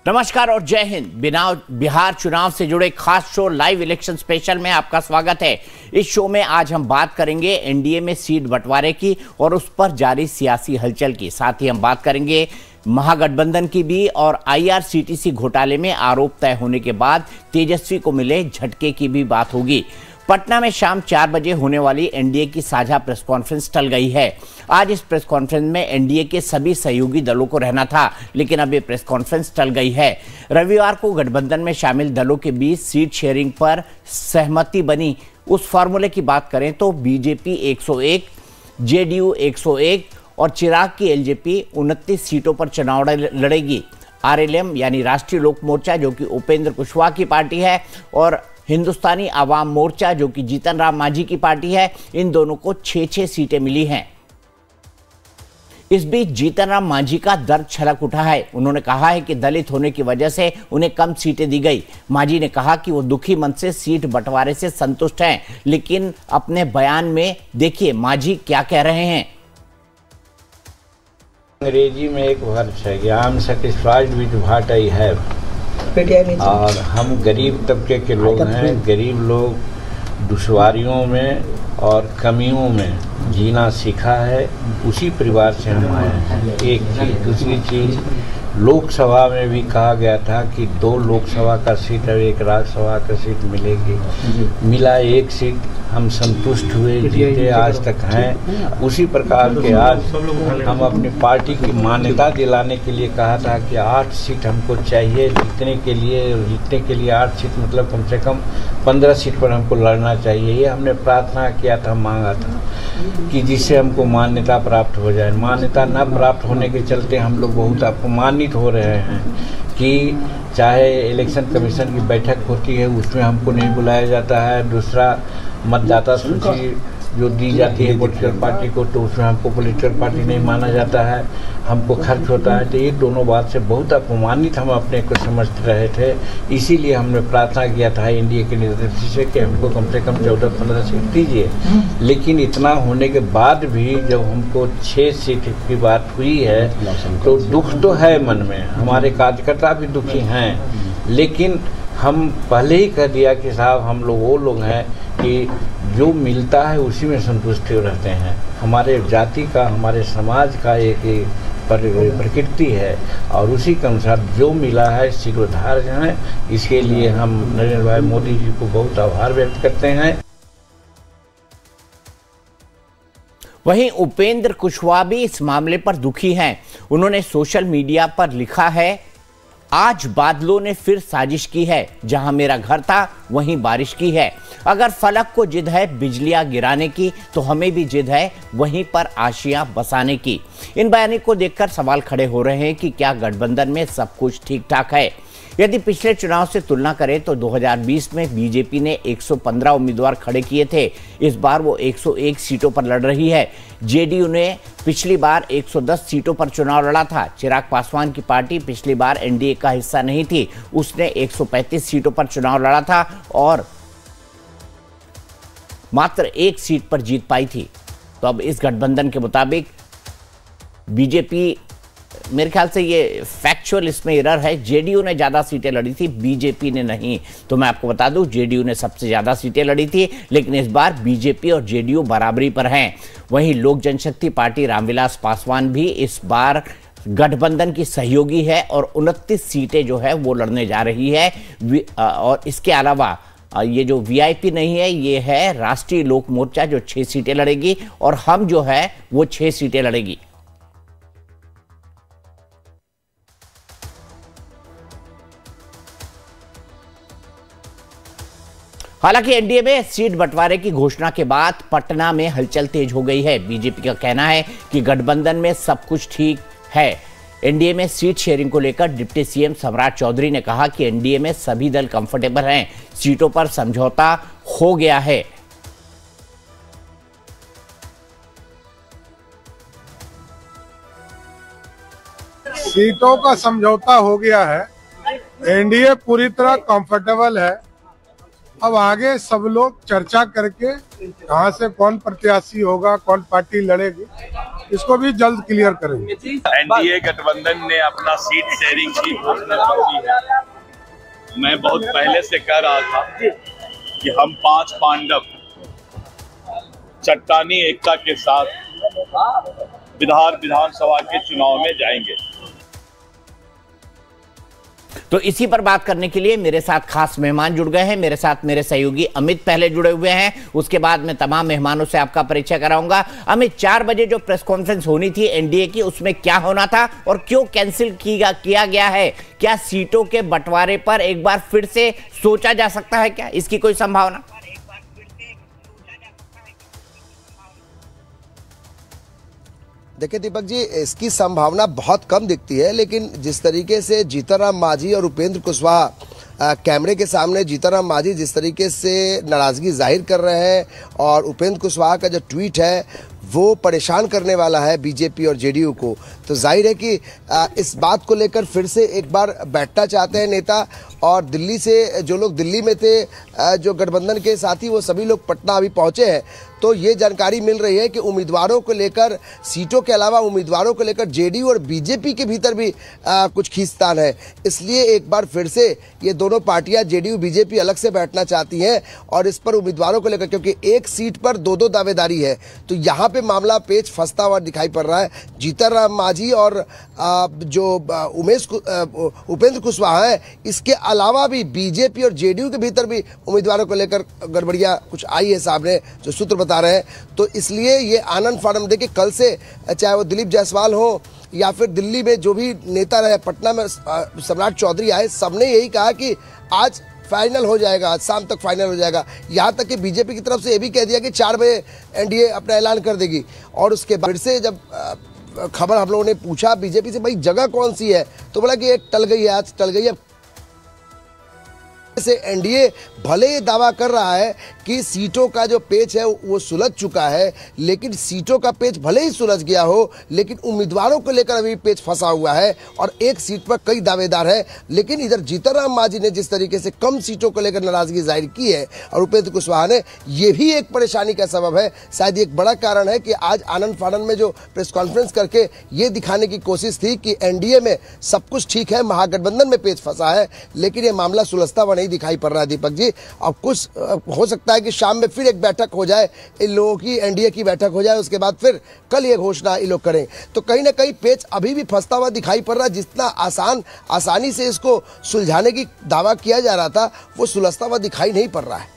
नमस्कार और जय हिंद। बिहार चुनाव से जुड़े खास शो लाइव इलेक्शन स्पेशल में आपका स्वागत है। इस शो में आज हम बात करेंगे एनडीए में सीट बंटवारे की और उस पर जारी सियासी हलचल की। साथ ही हम बात करेंगे महागठबंधन की भी और आईआरसीटीसी घोटाले में आरोप तय होने के बाद तेजस्वी को मिले झटके की भी बात होगी। पटना में शाम 4 बजे होने वाली एनडीए की साझा प्रेस कॉन्फ्रेंस टल गई है। आज इस प्रेस कॉन्फ्रेंस में एनडीए के सभी सहयोगी दलों को रहना था, लेकिन अब ये प्रेस कॉन्फ्रेंस टल गई है। रविवार को गठबंधन में शामिल दलों के बीच सीट शेयरिंग पर सहमति बनी। उस फॉर्मूले की बात करें तो बीजेपी 101, जेडीयू 101 और चिराग की एलजेपी 29 सीटों पर चुनाव लड़ेगी। आरएलएम यानी राष्ट्रीय लोक मोर्चा, जो कि उपेंद्र कुशवाहा की पार्टी है, और हिंदुस्तानी आवाम मोर्चा, जो कि जीतन राम मांझी की पार्टी है, इन दोनों को 6-6 सीटें मिली हैं। इस बीच जीतन राम मांझी का दर्द छलक उठा है। उन्होंने कहा है कि दलित होने की वजह से उन्हें कम सीटें दी गई। मांझी ने कहा कि वो दुखी मन से सीट बंटवारे से संतुष्ट हैं, लेकिन अपने बयान में देखिए मांझी क्या कह रहे हैं। अंग्रेजी में एक वर्ड है, I am satisfied with what I have. और हम गरीब तबके के लोग हैं। गरीब लोग दुश्वारियों में और कमियों में जीना सीखा है, उसी परिवार से हम आए हैं। एक चीज़। दूसरी चीज़, लोकसभा में भी कहा गया था कि 2 लोकसभा का सीट और 1 राज्यसभा का सीट मिलेगी। मिला 1 सीट, हम संतुष्ट हुए, जीते आज तक हैं। उसी प्रकार के आज हम अपनी पार्टी की मान्यता दिलाने के लिए कहा था कि 8 सीट हमको चाहिए जीतने के लिए। जीतने के लिए 8 सीट मतलब कम से कम 15 सीट पर हमको लड़ना चाहिए। ये हमने प्रार्थना किया था, मांगा था कि जिससे हमको मान्यता प्राप्त हो जाए। मान्यता न प्राप्त होने के चलते हम लोग बहुत अपमानित हो रहे हैं कि चाहे इलेक्शन कमीशन की बैठक होती है उसमें हमको नहीं बुलाया जाता है। दूसरा, मतदाता सूची जो दी जाती है पॉलिटिकल पार्टी को, तो उसमें हमको पॉलिटिकल पार्टी नहीं माना जाता है, हमको खर्च होता है। तो ये दोनों बात से बहुत अपमानित हम अपने को समझते रहे थे। इसीलिए हमने प्रार्थना किया था एनडीए के नेतृत्व से कि हमको कम से कम 14-15 सीट दीजिए। लेकिन इतना होने के बाद भी जब हमको 6 सीट की बात हुई है तो दुख तो है मन में, हमारे कार्यकर्ता भी दुखी हैं। लेकिन हम पहले ही कह दिया कि साहब हम लोग वो लोग हैं कि जो मिलता है उसी में संतुष्ट रहते हैं। हमारे जाति का, हमारे समाज का एक प्रकृति है और उसी के अनुसार जो मिला है स्वीकृतार्ह है। इसके लिए हम नरेंद्र भाई मोदी जी को बहुत आभार व्यक्त करते हैं। वहीं उपेंद्र कुशवाहा भी इस मामले पर दुखी हैं। उन्होंने सोशल मीडिया पर लिखा है, आज बादलों ने फिर साजिश की है, जहां मेरा घर था वहीं बारिश की है। अगर फलक को जिद है बिजलियां गिराने की, तो हमें भी जिद है वहीं पर आशियां बसाने की। इन बयानों को देखकर सवाल खड़े हो रहे हैं कि क्या गठबंधन में सब कुछ ठीक ठाक है। यदि पिछले चुनाव से तुलना करें तो 2020 में बीजेपी ने 115 उम्मीदवार खड़े किए थे। इस बार वो 101 सीटों पर लड़ रही है। जेडीयू ने पिछली बार 110 सीटों पर चुनाव लड़ा था। चिराग पासवान की पार्टी पिछली बार एनडीए का हिस्सा नहीं थी, उसने 135 सीटों पर चुनाव लड़ा था और मात्र 1 सीट पर जीत पाई थी। तो अब इस गठबंधन के मुताबिक बीजेपी, मेरे ख्याल से ये फैक्चुअल इसमें एरर है, जेडीयू ने ज़्यादा सीटें लड़ी थी, बीजेपी ने नहीं। तो मैं आपको बता दूं, जेडीयू ने सबसे ज़्यादा सीटें लड़ी थी, लेकिन इस बार बीजेपी और जेडीयू बराबरी पर हैं। वहीं लोक जनशक्ति पार्टी रामविलास पासवान भी इस बार गठबंधन की सहयोगी है और 29 सीटें जो है वो लड़ने जा रही है। और इसके अलावा ये जो वीआईपी नहीं है, ये है राष्ट्रीय लोक मोर्चा, जो 6 सीटें लड़ेगी, और हम जो है वो 6 सीटें लड़ेगी। हालांकि एनडीए में सीट बंटवारे की घोषणा के बाद पटना में हलचल तेज हो गई है। बीजेपी का कहना है कि गठबंधन में सब कुछ ठीक है। एनडीए में सीट शेयरिंग को लेकर डिप्टी सीएम सम्राट चौधरी ने कहा कि एनडीए में सभी दल कंफर्टेबल हैं, सीटों पर समझौता हो गया है। सीटों का समझौता हो गया है, एनडीए पूरी तरह कंफर्टेबल है। अब आगे सब लोग चर्चा करके कहां से कौन प्रत्याशी होगा, कौन पार्टी लड़ेगी, इसको भी जल्द क्लियर करेंगे। एनडीए गठबंधन ने अपना सीट शेयरिंग की घोषणा कर दी है। मैं बहुत पहले से कह रहा था कि हम 5 पांडव चट्टानी एकता के साथ विधानसभा के चुनाव में जाएंगे। तो इसी पर बात करने के लिए मेरे साथ खास मेहमान जुड़ गए हैं। मेरे साथ मेरे सहयोगी अमित पहले जुड़े हुए हैं, उसके बाद मैं तमाम मेहमानों से आपका परिचय कराऊंगा। अमित, 4 बजे जो प्रेस कॉन्फ्रेंस होनी थी एनडीए की, उसमें क्या होना था और क्यों कैंसिल किया गया है? क्या सीटों के बंटवारे पर एक बार फिर से सोचा जा सकता है? क्या इसकी कोई संभावना? देखिए दीपक जी, इसकी संभावना बहुत कम दिखती है, लेकिन जिस तरीके से जीतनराम मांझी और उपेंद्र कुशवाहा कैमरे के सामने, जीतनराम मांझी जिस तरीके से नाराजगी जाहिर कर रहे हैं और उपेंद्र कुशवाहा का जो ट्वीट है वो परेशान करने वाला है बीजेपी और जेडीयू को, तो जाहिर है कि इस बात को लेकर फिर से एक बार बैठना चाहते हैं नेता। और दिल्ली से जो लोग दिल्ली में थे, जो गठबंधन के साथी, वो सभी लोग पटना अभी पहुंचे हैं। तो ये जानकारी मिल रही है कि उम्मीदवारों को लेकर, सीटों के अलावा उम्मीदवारों को लेकर जेडीयू और बीजेपी के भीतर भी कुछ खींचतान है। इसलिए एक बार फिर से ये दोनों पार्टियां, जेडीयू बीजेपी, अलग से बैठना चाहती हैं और इस पर उम्मीदवारों को लेकर, क्योंकि एक सीट पर 2-2 दावेदारी है, तो यहाँ पे मामला पेच फंसता हुआ दिखाई पड़ रहा है। जीतनराम मांझी और जो उपेंद्र कुशवाहा है, इसके अलावा भी बीजेपी और जेडीयू के भीतर भी उम्मीदवारों को लेकर गड़बड़ियां कुछ आई है सामने, जो सूत्र बता रहे हैं। तो इसलिए ये आनंद फानंद, देखिए कल से चाहे वो दिलीप जायसवाल हो या फिर दिल्ली में जो भी नेता रहे, पटना में सम्राट चौधरी आए, सबने यही कहा कि आज फाइनल हो जाएगा, आज शाम तक फाइनल हो जाएगा। यहाँ तक कि बीजेपी की तरफ से ये भी कह दिया कि 4 बजे एनडीए अपना ऐलान कर देगी। और उसके बाद से जब खबर हम लोगों ने पूछा बीजेपी से, भाई जगह कौन सी है, तो बोला कि एक टल गई है, आज टल गई है। से एनडीए भले ही दावा कर रहा है कि सीटों का जो पेच है वो सुलझ चुका है, लेकिन सीटों का पेच भले ही सुलझ गया हो, लेकिन उम्मीदवारों को लेकर अभी पेच फंसा हुआ है और एक सीट पर कई दावेदार है। लेकिन इधर जीतनराम मांझी ने जिस तरीके से कम सीटों को लेकर नाराजगी जाहिर की है और उपेंद्र कुशवाहा ने, ये भी एक परेशानी का सबब है। शायद एक बड़ा कारण है कि आज आनंद फानंद में जो प्रेस कॉन्फ्रेंस करके ये दिखाने की कोशिश थी कि एनडीए में सब कुछ ठीक है, महागठबंधन में पेच फंसा है, लेकिन ये मामला सुलझता हुआ नहीं दिखाई पड़ रहा है दीपक जी। अब कुछ हो सकता है कि शाम में फिर एक बैठक हो जाए, इन लोगों की एनडीए की बैठक हो जाए, उसके बाद फिर कल ये घोषणा ये लोग करें। तो कहीं ना कहीं पेच अभी भी फंसता हुआ दिखाई पड़ रहा है। जितना आसानी से इसको सुलझाने की दावा किया जा रहा था, वो सुलझता हुआ दिखाई नहीं पड़ रहा है।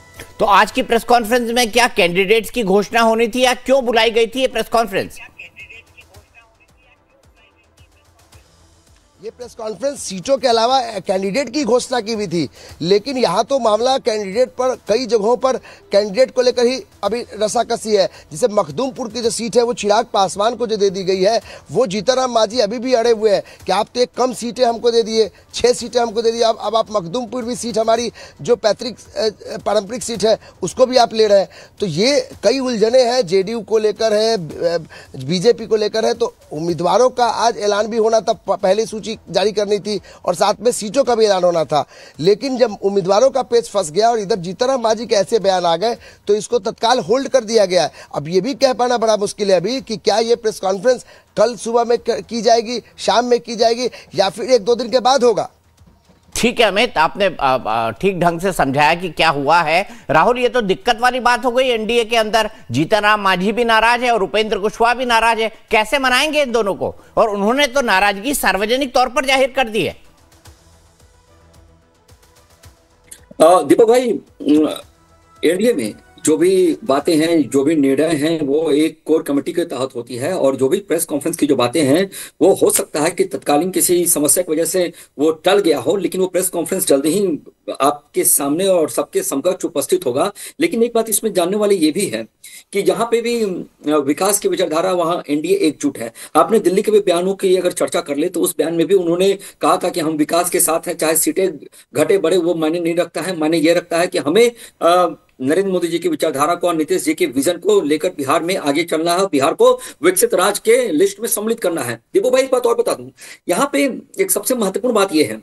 तो आज की प्रेस कॉन्फ्रेंस में क्या कैंडिडेट्स की घोषणा होनी थी या क्यों बुलाई गई थी ये प्रेस कॉन्फ्रेंस? ये प्रेस कॉन्फ्रेंस सीटों के अलावा कैंडिडेट की घोषणा की भी थी, लेकिन यहाँ तो मामला कैंडिडेट पर, कई जगहों पर कैंडिडेट को लेकर ही अभी रसाकसी है। जैसे मखदूमपुर की जो सीट है वो चिराग पासवान को जो दे दी गई है, वो जीतनराम मांझी अभी भी अड़े हुए हैं कि आप तो एक कम सीटें हमको दे दिए, 6 सीटें हमको दे दी, अब आप मखदूमपुर भी सीट, हमारी जो पैतृक पारंपरिक सीट है, उसको भी आप ले रहे हैं। तो ये कई उलझने हैं, जेडीयू को लेकर है, बीजेपी को लेकर है। तो उम्मीदवारों का आज ऐलान भी होना था, पहली सूची जारी करनी थी और साथ में सीटों का भी ऐलान होना था, लेकिन जब उम्मीदवारों का पेच फंस गया और इधर जीतनराम मांझी के ऐसे बयान आ गए तो इसको तत्काल होल्ड कर दिया गया है। अब ये भी कह पाना बड़ा मुश्किल है अभी कि क्या ये प्रेस कॉन्फ्रेंस कल सुबह में की जाएगी, शाम में की जाएगी या फिर 1-2 दिन के बाद होगा। ठीक है अमित, आपने ठीक ढंग से समझाया कि क्या हुआ है। राहुल, ये तो दिक्कत वाली बात हो गई एनडीए के अंदर। जीतनराम मांझी भी नाराज है और उपेंद्र कुशवाहा भी नाराज है, कैसे मनाएंगे इन दोनों को? और उन्होंने तो नाराजगी सार्वजनिक तौर पर जाहिर कर दी है। दीपक भाई, एनडीए में जो भी बातें हैं, जो भी निर्णय हैं, वो एक कोर कमेटी के तहत होती है और जो भी प्रेस कॉन्फ्रेंस की जो बातें हैं, वो हो सकता है कि तत्कालीन किसी समस्या की वजह से वो टल गया हो, लेकिन वो प्रेस कॉन्फ्रेंस जल्दी ही आपके सामने और सबके समकक्ष उपस्थित होगा। लेकिन एक बात इसमें जानने वाली ये भी है कि जहाँ पे भी विकास की विचारधारा, वहाँ एनडीए एकजुट है। आपने दिल्ली के भी बयानों की अगर चर्चा कर ले तो उस बयान में भी उन्होंने कहा था कि हम विकास के साथ हैं, चाहे सीटें घटे बढ़े वो मायने नहीं रखता है, मायने ये रखता है कि हमें नरेंद्र मोदी जी की विचारधारा को और नीतीश जी के विजन को लेकर बिहार में आगे चलना है, बिहार को विकसित राज्य के लिस्ट में सम्मिलित करना है। दीपू भाई, एक बात और बता दूं, यहाँ पे एक सबसे महत्वपूर्ण बात यह है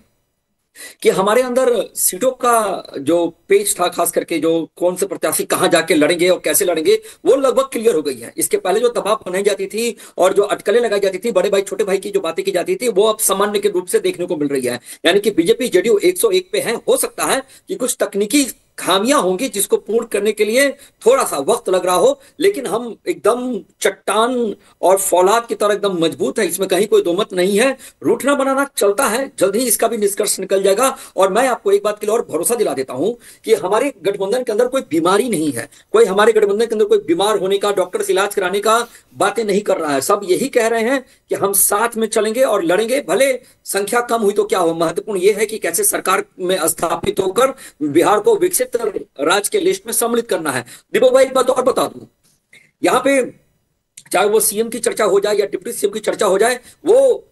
कि हमारे अंदर सीटों का जो पेज था, खास करके जो कौन से प्रत्याशी कहां जाके लड़ेंगे और कैसे लड़ेंगे, वो लगभग क्लियर हो गई है। इसके पहले जो दबाव बनाई जाती थी और जो अटकलें लगाई जाती थी, बड़े भाई छोटे भाई की जो बातें की जाती थी, वो अब सामान्य के रूप से देखने को मिल रही है। यानी कि बीजेपी जेडीयू 101 पे है। हो सकता है कि कुछ तकनीकी खामियां होंगी जिसको पूर्ण करने के लिए थोड़ा सा वक्त लग रहा हो, लेकिन हम एकदम चट्टान और फौलाद की तरह एकदम मजबूत है, इसमें कहीं कोई दो मत नहीं है। रूठना बनाना चलता है, जल्द ही इसका भी निष्कर्ष निकल जाएगा। और मैं आपको एक बात के लिए और भरोसा दिला देता हूं कि हमारे गठबंधन के अंदर कोई बीमारी नहीं है, कोई हमारे गठबंधन के अंदर कोई बीमार होने का, डॉक्टर से इलाज कराने का बातें नहीं कर रहा है। सब यही कह रहे हैं कि हम साथ में चलेंगे और लड़ेंगे, भले संख्या कम हुई तो क्या हो, महत्वपूर्ण यह है कि कैसे सरकार में स्थापित होकर बिहार को विकसित राज्य के लिस्ट में सम्मिलित करना है। दीपक भाई एक बात और बता दूं, यहां पे चाहे वो सीएम की चर्चा हो जाए या डिप्टी सीएम की चर्चा हो जाए, वो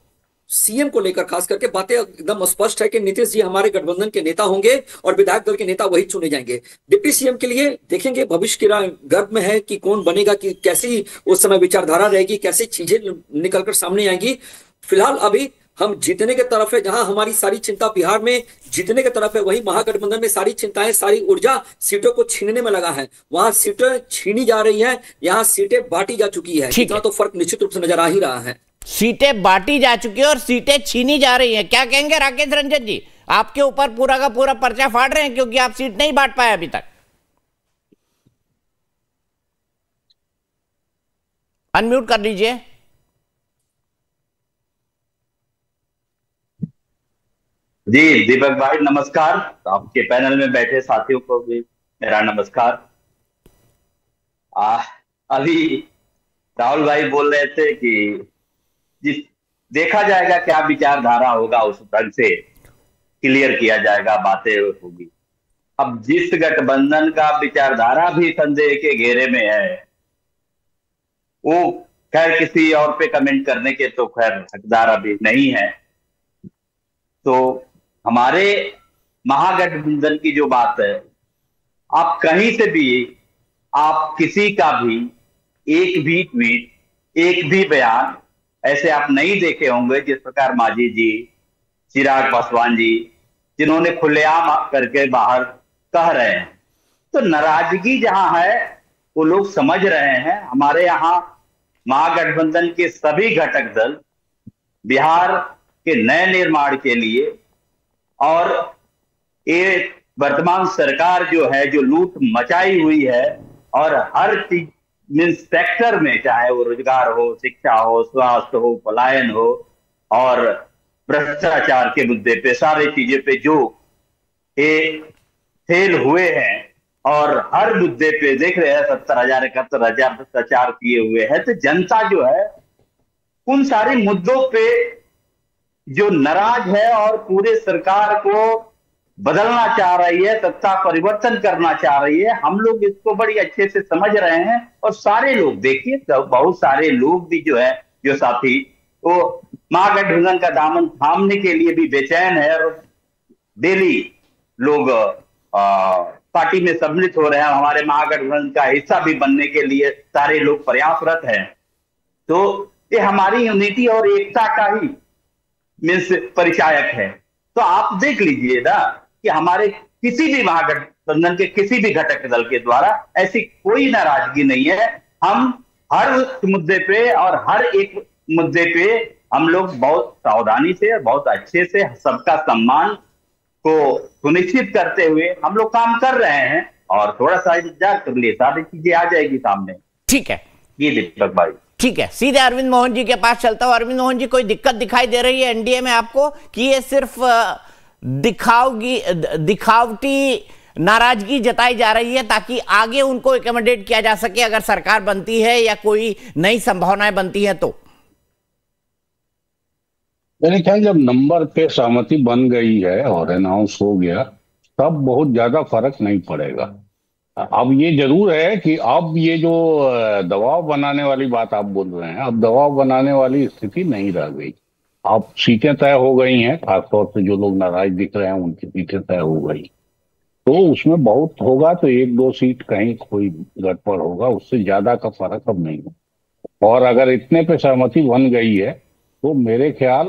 सीएम को लेकर खास करके बातें एकदम स्पष्ट है कि नीतीश जी हमारे गठबंधन के नेता होंगे और विधायक दल के नेता वही चुने जाएंगे। डिप्टी सीएम के लिए देखेंगे, भविष्य की गर्भ में है कि कौन बनेगा, कि कैसी उस समय विचारधारा रहेगी, कैसी चीजें निकलकर सामने आएंगी। फिलहाल अभी हम जीतने के तरफ है, जहां हमारी सारी चिंता बिहार में जीतने के तरफ है, वही महागठबंधन में सारी चिंताएं, सारी ऊर्जा सीटों को छीनने में लगा है। वहां सीटें छीनी जा रही है, यहाँ सीटें बांटी जा चुकी है। इतना तो फर्क निश्चित रूप से नजर आ ही रहा है। सीटें बांटी जा चुकी है और सीटें छीनी जा रही हैं। क्या कहेंगे राकेश रंजन जी? आपके ऊपर पूरा का पूरा पर्चा फाड़ रहे हैं क्योंकि आप सीट नहीं बांट पाए अभी तक। अनम्यूट कर लीजिए। जी दीपक भाई नमस्कार, आपके पैनल में बैठे साथियों को भी मेरा नमस्कार। अभी राहुल भाई बोल रहे थे कि जिस देखा जाएगा क्या विचारधारा होगा, उस ढंग से क्लियर किया जाएगा, बातें होगी। अब जिस गठबंधन का विचारधारा भी संदेह के घेरे में है, वो खैर किसी और पे कमेंट करने के तो खैर हकदार अभी नहीं है। तो हमारे महागठबंधन की जो बात है, आप कहीं से भी, आप किसी का भी एक भी ट्वीट, एक भी बयान ऐसे आप नहीं देखे होंगे जिस प्रकार मांझी जी, चिराग पासवान जी, जिन्होंने खुलेआम करके बाहर कह रहे हैं। तो नाराजगी जहां है वो लोग समझ रहे हैं। हमारे यहाँ महागठबंधन के सभी घटक दल बिहार के नए निर्माण के लिए और ये वर्तमान सरकार जो है, जो लूट मचाई हुई है और हर चीज सेक्टर में, चाहे वो रोजगार हो, शिक्षा हो, स्वास्थ्य हो, पलायन हो और भ्रष्टाचार के मुद्दे पे, सारी चीजें पे जो ये फेल हुए हैं और हर मुद्दे पे देख रहे हैं 70,000 71,000 भ्रष्टाचार किए हुए हैं। तो जनता जो है उन सारे मुद्दों पे जो नाराज है और पूरे सरकार को बदलना चाह रही है, सत्ता परिवर्तन करना चाह रही है, हम लोग इसको बड़ी अच्छे से समझ रहे हैं। और सारे लोग देखिए, तो बहुत सारे लोग भी जो है, जो साथी, वो महागठबंधन का दामन थामने के लिए भी बेचैन है और डेली लोग पार्टी में सम्मिलित हो रहे हैं। हमारे महागठबंधन का हिस्सा भी बनने के लिए सारे लोग प्रयासरत हैं। तो ये हमारी यूनिटी और एकता का ही मीन्स परिचायक है। तो आप देख लीजिए ना कि हमारे किसी भी महागठबंधन के किसी भी घटक दल के द्वारा ऐसी कोई नाराजगी नहीं है। हम हर मुद्दे पे और हर एक मुद्दे पे हम लोग बहुत सावधानी से, बहुत अच्छे से सबका सम्मान को सुनिश्चित करते हुए हम लोग काम कर रहे हैं। और थोड़ा सा इंतजार कर लिए, सारी चीजें आ जाएगी सामने। ठीक है ये दीपक भाई। ठीक है, सीधे अरविंद मोहन जी के पास चलता हूं। अरविंद मोहन जी, कोई दिक्कत दिखाई दे रही है एनडीए में आपको कि ये सिर्फ दिखावटी नाराजगी जताई जा रही है ताकि आगे उनको एकोमोडेट किया जा सके अगर सरकार बनती है या कोई नई संभावनाएं बनती हैं? तो मेरे ख्याल जब नंबर पे सहमति बन गई है और अनाउंस हो गया, तब बहुत ज्यादा फर्क नहीं पड़ेगा। अब ये जरूर है कि अब ये जो दबाव बनाने वाली बात आप बोल रहे हैं, अब दबाव बनाने वाली स्थिति नहीं रह गई। अब सीटें तय हो गई हैं, खासतौर से जो लोग नाराज दिख रहे हैं उनकी सीटें तय हो गई। तो उसमें बहुत होगा तो 1-2 सीट कहीं कोई गड़बड़ होगा, उससे ज्यादा का फर्क अब नहीं होगा। और अगर इतने पे सहमति बन गई है तो मेरे ख्याल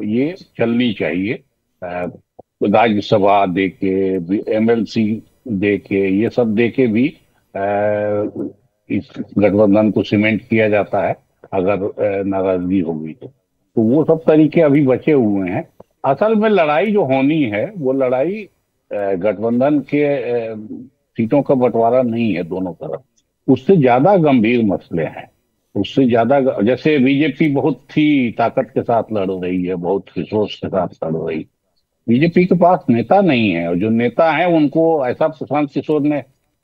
ये चलनी चाहिए। राज्यसभा दे के, एमएलसी दे के, ये सब दे के भी इस गठबंधन को सीमेंट किया जाता है अगर नाराजगी होगी तो वो सब तरीके अभी बचे हुए हैं। असल में लड़ाई जो होनी है वो लड़ाई गठबंधन के सीटों का बंटवारा नहीं है दोनों तरफ, उससे ज्यादा गंभीर मसले हैं। उससे ज्यादा, जैसे बीजेपी बहुत ही ताकत के साथ लड़ रही है, बहुत रिसोर्स के साथ लड़ रही है, बीजेपी के पास नेता नहीं है, और जो नेता है उनको ऐसा प्रशांत किशोर ने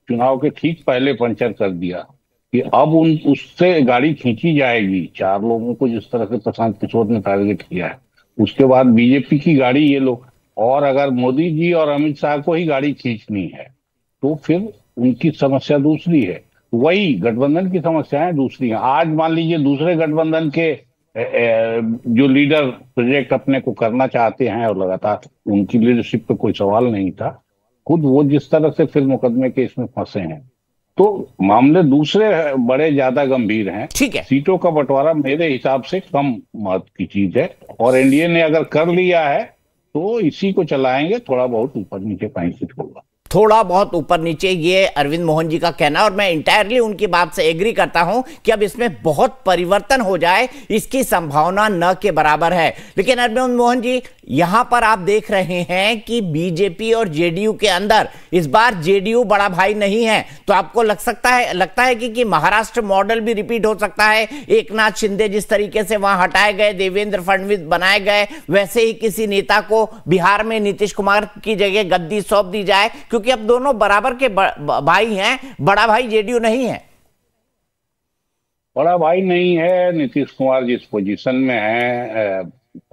चुनाव के ठीक पहले पंचर कर दिया कि अब उससे गाड़ी खींची जाएगी। 4 लोगों को जिस तरह से प्रशांत किशोर ने टारगेट किया है, उसके बाद बीजेपी की गाड़ी ये लोग, और अगर मोदी जी और अमित शाह को ही गाड़ी खींचनी है तो फिर उनकी समस्या दूसरी है, वही गठबंधन की समस्याएं दूसरी हैं। आज मान लीजिए दूसरे गठबंधन के जो लीडर प्रोजेक्ट अपने को करना चाहते हैं और लगातार उनकी लीडरशिप पे कोई सवाल नहीं था, खुद वो जिस तरह से फिर मुकदमे के इसमें फंसे हैं, तो मामले दूसरे बड़े ज्यादा गंभीर हैं। ठीक है, सीटों का बंटवारा मेरे हिसाब से कम महत्व की चीज है, और एनडीए ने अगर कर लिया है तो इसी को चलाएंगे, थोड़ा बहुत ऊपर नीचे 5 सीट होगा, थोड़ा बहुत ऊपर नीचे, ये अरविंद मोहन जी का कहना, और मैं इंटायरली उनकी बात से एग्री करता हूं कि अब इसमें बहुत परिवर्तन हो जाए इसकी संभावना न के बराबर है। लेकिन अरविंद मोहन जी, यहां पर आप देख रहे हैं कि बीजेपी और जेडीयू के अंदर इस बार जेडीयू बड़ा भाई नहीं है, तो आपको लगता है कि महाराष्ट्र मॉडल भी रिपीट हो सकता है? एक नाथ शिंदे जिस तरीके से वहां हटाए गए, देवेंद्र फडणवीस बनाए गए, वैसे ही किसी नेता को बिहार में नीतीश कुमार की जगह गद्दी सौंप दी जाए, क्योंकि अब दोनों बराबर के भाई हैं, बड़ा भाई जेडीयू नहीं है। बड़ा भाई नहीं है। नीतीश कुमार जिस पोजीशन में है,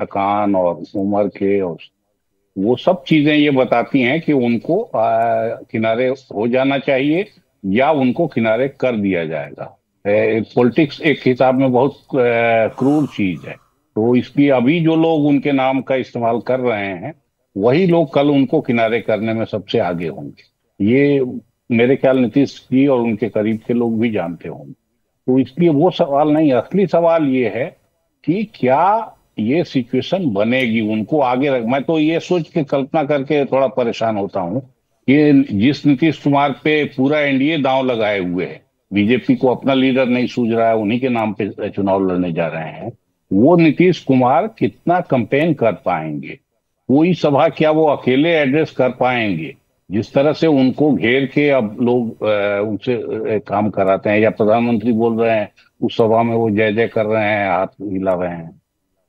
थकान और उम्र के, और वो सब चीजें ये बताती हैं कि उनको किनारे हो जाना चाहिए या उनको किनारे कर दिया जाएगा। पॉलिटिक्स एक हिसाब में बहुत क्रूर चीज है, तो इसकी अभी जो लोग उनके नाम का इस्तेमाल कर रहे हैं वही लोग कल उनको किनारे करने में सबसे आगे होंगे। ये मेरे ख्याल नीतीश जी और उनके करीब के लोग भी जानते होंगे। तो इसलिए वो सवाल नहीं, असली सवाल ये है कि क्या ये सिचुएशन बनेगी, उनको आगे रख। मैं तो ये सोच के कल्पना करके थोड़ा परेशान होता हूँ कि जिस नीतीश कुमार पे पूरा एनडीए दांव लगाए हुए है, बीजेपी को अपना लीडर नहीं सूझ रहा है, उन्हीं के नाम पे चुनाव लड़ने जा रहे हैं, वो नीतीश कुमार कितना कैंपेन कर पाएंगे, कोई सभा क्या वो अकेले एड्रेस कर पाएंगे? जिस तरह से उनको घेर के अब लोग उनसे काम कराते हैं, या प्रधानमंत्री बोल रहे हैं उस सभा में वो जय जय कर रहे हैं, हाथ हिला रहे हैं,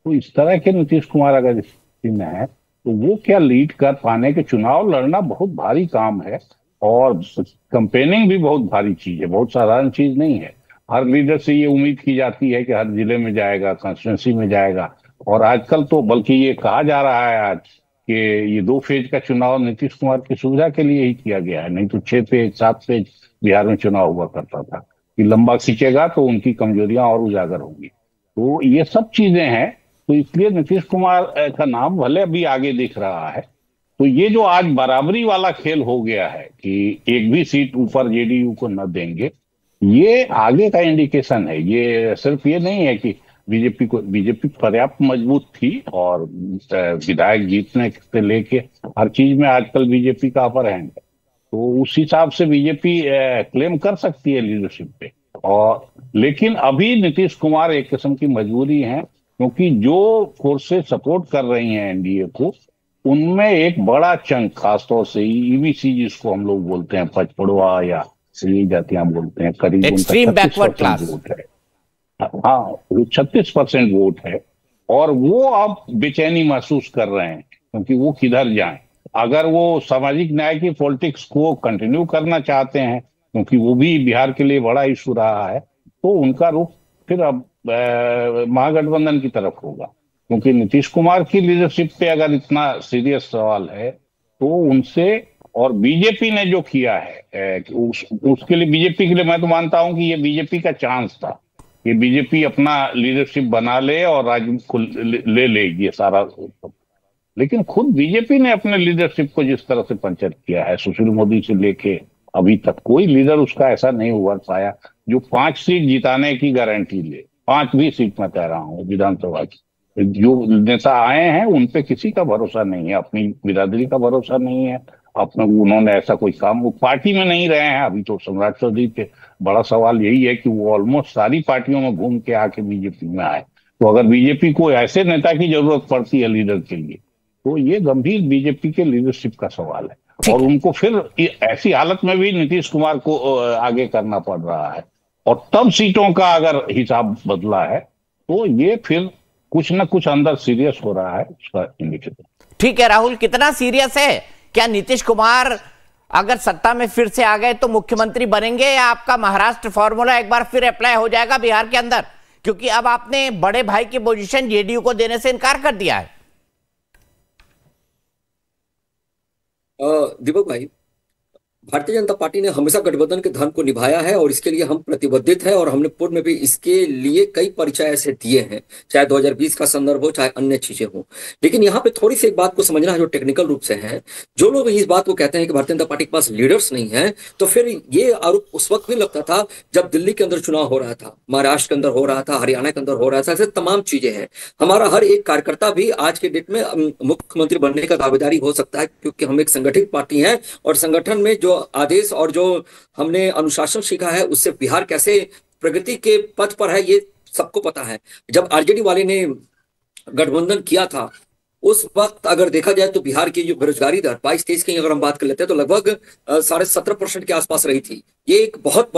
तो इस तरह के नीतीश कुमार अगर स्थिति में है तो वो क्या लीड कर पाने के? चुनाव लड़ना बहुत भारी काम है और कैंपेनिंग भी बहुत भारी चीज है, बहुत साधारण चीज नहीं है। हर लीडर से ये उम्मीद की जाती है कि हर जिले में जाएगा, कॉन्स्टिट्यूंसी में जाएगा, और आजकल तो बल्कि ये कहा जा रहा है आज कि ये 2 फेज का चुनाव नीतीश कुमार की सुविधा के लिए ही किया गया है, नहीं तो 6 फेज 7 फेज बिहार में चुनाव हुआ करता था कि लंबा खींचेगा तो उनकी कमजोरियां और उजागर होंगी। तो ये सब चीजें हैं, तो इसलिए नीतीश कुमार का नाम भले अभी आगे दिख रहा है। तो ये जो आज बराबरी वाला खेल हो गया है कि एक भी सीट ऊपर जेडीयू को न देंगे, ये आगे का इंडिकेशन है। ये सिर्फ ये नहीं है कि बीजेपी पर्याप्त मजबूत थी और विधायक जीतने से लेके हर चीज में आजकल बीजेपी का अपर हैंड है, तो उस हिसाब से बीजेपी क्लेम कर सकती है लीडरशिप पे। और लेकिन अभी नीतीश कुमार एक किस्म की मजबूरी है, क्योंकि जो फोर्सेस सपोर्ट कर रही हैं एनडीए को, उनमें एक बड़ा चंक, खासतौर से ईबीसी जिसको हम लोग बोलते हैं, पचपड़वा या ये जातियां बोलते हैं, करीब एक्सट्रीम बैकवर्ड क्लास वोट है। हाँ, 36% वोट है, और वो अब बेचैनी महसूस कर रहे हैं क्योंकि वो किधर जाएं। अगर वो सामाजिक न्याय की पॉलिटिक्स को कंटिन्यू करना चाहते हैं, क्योंकि वो भी बिहार के लिए बड़ा इशू रहा है, तो उनका रुख फिर अब महागठबंधन की तरफ होगा, क्योंकि नीतीश कुमार की लीडरशिप पे अगर इतना सीरियस सवाल है तो उनसे, और बीजेपी ने जो किया है उसके लिए, बीजेपी के लिए मैं तो मानता हूं कि ये बीजेपी का चांस था कि बीजेपी अपना लीडरशिप बना ले और राज्य को ले लेगी ये सारा। लेकिन खुद बीजेपी ने अपने लीडरशिप को जिस तरह से पंचर किया है, सुशील मोदी से लेके अभी तक कोई लीडर उसका ऐसा नहीं उभर पाया जो 5 सीट जिताने की गारंटी ले। 5 भी सीट मैं कह रहा हूँ विधानसभा की, जो नेता आए हैं उन पे किसी का भरोसा नहीं है, अपनी बिरादरी का भरोसा नहीं है, अपने उन्होंने ऐसा कोई काम, वो पार्टी में नहीं रहे हैं अभी। तो सम्राट चौधरी पे बड़ा सवाल यही है कि वो ऑलमोस्ट सारी पार्टियों में घूम के आके बीजेपी में आए। तो अगर बीजेपी को ऐसे नेता की जरूरत पड़ती है लीडर के लिए, तो ये गंभीर बीजेपी के लीडरशिप का सवाल है। और उनको फिर ऐसी हालत में भी नीतीश कुमार को आगे करना पड़ रहा है, और तब सीटों का अगर हिसाब बदला है तो ये फिर कुछ ना कुछ अंदर सीरियस हो रहा है, उसका इंडिकेटर। ठीक है राहुल, कितना सीरियस है? क्या नीतीश कुमार अगर सत्ता में फिर से आ गए तो मुख्यमंत्री बनेंगे, या आपका महाराष्ट्र फॉर्मूला एक बार फिर अप्लाई हो जाएगा बिहार के अंदर? क्योंकि अब आपने बड़े भाई की पोजीशन जेडीयू को देने से इनकार कर दिया है। दीपक भाई, भारतीय जनता पार्टी ने हमेशा गठबंधन के धर्म को निभाया है और इसके लिए हम प्रतिबद्धित हैं, और हमने पूर्व में भी इसके लिए कई परिचय ऐसे दिए हैं, चाहे 2020 का संदर्भ हो, चाहे अन्य चीजें हो। लेकिन यहाँ पे थोड़ी सी एक बात को समझना है जो टेक्निकल रूप से है। जो लोग इस बात को कहते हैं कि भारतीय जनता पार्टी के पास लीडर्स नहीं है, तो फिर ये आरोप उस वक्त भी लगता था जब दिल्ली के अंदर चुनाव हो रहा था, महाराष्ट्र के अंदर हो रहा था, हरियाणा के अंदर हो रहा था, ऐसे तमाम चीजें हैं। हमारा हर एक कार्यकर्ता भी आज के डेट में मुख्यमंत्री बनने का दावेदारी हो सकता है, क्योंकि हम एक संगठित पार्टी है, और संगठन में जो आदेश और जो हमने अनुशासन सीखा है उससे बिहार कैसे प्रगति के पथ पर है ये सबको पता है। जब आरजेडी वाले ने गठबंधन किया था उस वक्त अगर देखा जाए तो बिहार की जो बेरोजगारी दर 22-23 की अगर हम बात कर लेते हैं तो लगभग 17.5% के आसपास रही थी। ये एक बहुत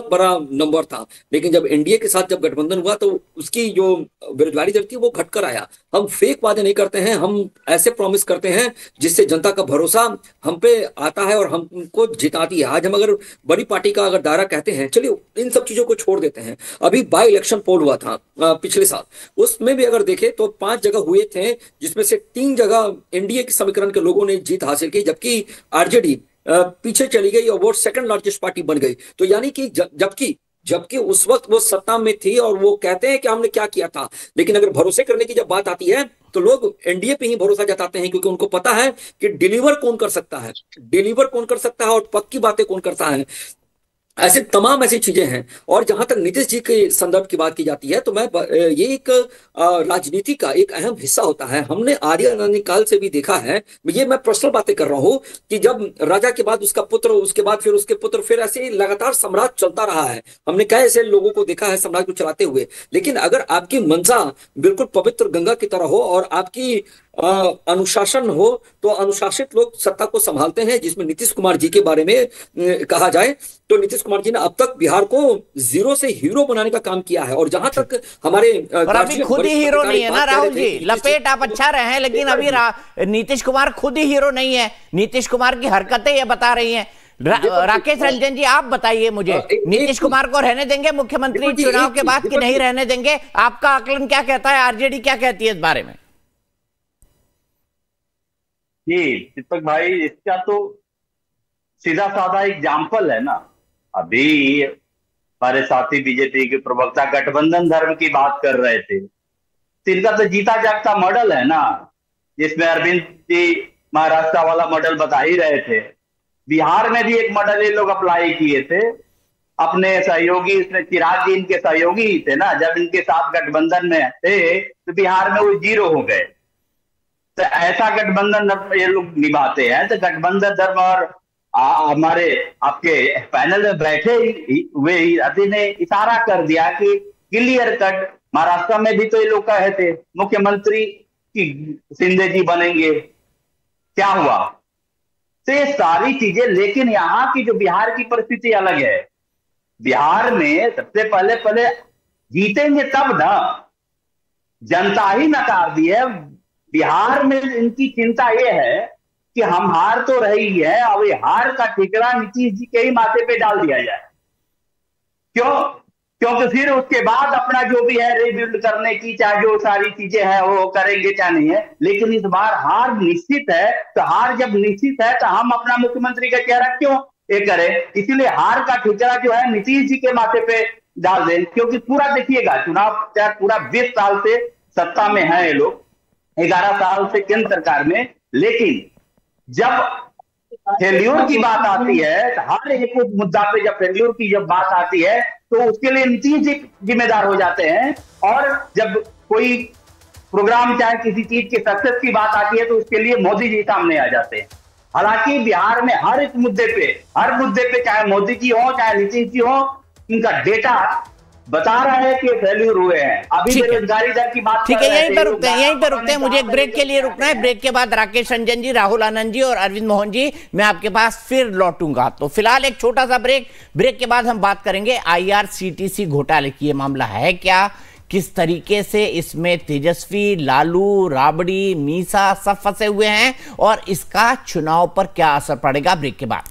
बड़ा नंबर था। लेकिन जब एनडीए के साथ जब गठबंधन हुआ तो उसकी जो बेरोजगारी दर थी वो घटकर आया। हम फेक वादे नहीं करते हैं, हम ऐसे प्रॉमिस करते हैं जिससे जनता का भरोसा हम पे आता है और हमको जिताती है। आज हम अगर बड़ी पार्टी का अगर दायरा कहते हैं, चलिए इन सब चीजों को छोड़ देते हैं। अभी बाई इलेक्शन पोल हुआ था पिछले साल, उसमें भी अगर देखें तो 5 जगह हुए थे, जिसमें से 3 जगह एनडीए के समीकरण के लोगों ने जीत हासिल की, जबकि आरजेडी पीछे चली गई और वो सेकंड लार्जेस्ट पार्टी बन गई। तो यानी कि जबकि उस वक्त वो सत्ता में थी और वो कहते हैं कि हमने क्या किया था। लेकिन अगर भरोसे करने की जब बात आती है तो लोग एनडीए पे ही भरोसा जताते हैं, क्योंकि उनको पता है कि डिलीवर कौन कर सकता है और पक्की बातें कौन करता है। ऐसे तमाम ऐसी चीजें हैं। और जहां तक नीतीश जी के संदर्भ की बात की जाती है तो ये एक राजनीति का एक अहम हिस्सा होता है। हमने आर्य अनादि काल से भी देखा है, ये मैं पर्सनल बातें कर रहा हूं, कि जब राजा के बाद उसका पुत्र, उसके बाद फिर उसके पुत्र, फिर ऐसे लगातार सम्राट चलता रहा है। हमने कई ऐसे लोगों को देखा है सम्राट को चलाते हुए। लेकिन अगर आपकी मंशा बिल्कुल पवित्र गंगा की तरह हो और आपकी अनुशासन हो तो अनुशासित लोग सत्ता को संभालते हैं, जिसमें नीतीश कुमार जी के बारे में कहा जाए तो नीतीश कुमार जी ने अब तक बिहार को जीरो से हीरो बनाने का काम किया है। और जहां तक हमारे अभी खुद ही हीरो नहीं है ना राहुल जी, लपेट आप अच्छा रहे हैं, लेकिन अभी नीतीश कुमार खुद ही हीरो नहीं है। नीतीश कुमार की हरकतें ये बता रही हैं। राकेश रंजन जी आप बताइए मुझे, नीतीश कुमार को रहने देंगे मुख्यमंत्री चुनाव के बाद कि नहीं रहने देंगे? आपका आकलन क्या कहता है, आरजेडी क्या कहती है इस बारे में? जी दीपक भाई, इसका तो सीधा साधा एग्जाम्पल है ना। अभी हमारे साथी बीजेपी के प्रवक्ता गठबंधन धर्म की बात कर रहे थे, तो इनका तो जीता जागता मॉडल है ना, जिसमें अरविंद जी महाराष्ट्र वाला मॉडल बता ही रहे थे। बिहार में भी एक मॉडल ये लोग अप्लाई किए थे, अपने सहयोगी, इसमें चिराग जी इनके सहयोगी ही थे ना, जब इनके साथ गठबंधन में थे तो बिहार में वो 0 हो गए। तो ऐसा गठबंधन धर्म ये लोग निभाते हैं। तो गठबंधन धर्म और हमारे आपके पैनल में बैठे हुए ही ने इशारा कर दिया कि क्लियर कट महाराष्ट्र में भी तो ये लोग कहे थे मुख्यमंत्री की शिंदे जी बनेंगे, क्या हुआ? तो ये सारी चीजें, लेकिन यहाँ की जो बिहार की परिस्थिति अलग है। बिहार में सबसे पहले जीतेंगे तब ना, जनता ही नकार दी है। बिहार में इनकी चिंता ये है कि हम हार तो रही है, अब ये हार का ठिकरा नीतीश जी के ही माथे पे डाल दिया जाए। क्यों? क्योंकि फिर उसके बाद अपना जो भी है रिबिल्ड करने की, चाहे जो सारी चीजें हैं वो करेंगे, चाहे नहीं है। लेकिन इस बार हार निश्चित है, तो हार जब निश्चित है तो हम अपना मुख्यमंत्री का चेहरा क्यों ये करें? इसीलिए हार का ठिकरा जो है नीतीश जी के माथे पे डाल दें। क्योंकि पूरा देखिएगा, चुनाव चाहे पूरा 20 साल से सत्ता में है ये लोग, 11 साल से केंद्र सरकार में, लेकिन जब फेल्यूर की बात आती है, तो हर एक मुद्दा पे जब फेल्यूर की जब बात आती है तो उसके लिए नीतीश जी जिम्मेदार हो जाते हैं। और जब कोई प्रोग्राम चाहे किसी चीज के सक्सेस की बात आती है तो उसके लिए मोदी जी सामने आ जाते हैं। हालांकि बिहार में हर एक मुद्दे पे चाहे मोदी जी हो चाहे नीतीश जी हो, इनका डेटा बता रहा है कि फेल्यूर हुए हैं। अभी बेरोजगारी दर की बात ठीक है, यहीं पे रुकते हैं, मुझे एक ब्रेक के लिए रुकना है। ब्रेक के बाद राकेश रंजन जी, राहुल आनंद जी और अरविंद मोहन जी, मैं आपके पास फिर लौटूंगा। तो फिलहाल एक छोटा सा ब्रेक के बाद हम बात करेंगे IRCTC घोटाले की। ये मामला है क्या, किस तरीके से इसमें तेजस्वी, लालू, राबड़ी, मीसा सब फंसे हुए हैं और इसका चुनाव पर क्या असर पड़ेगा, ब्रेक के बाद।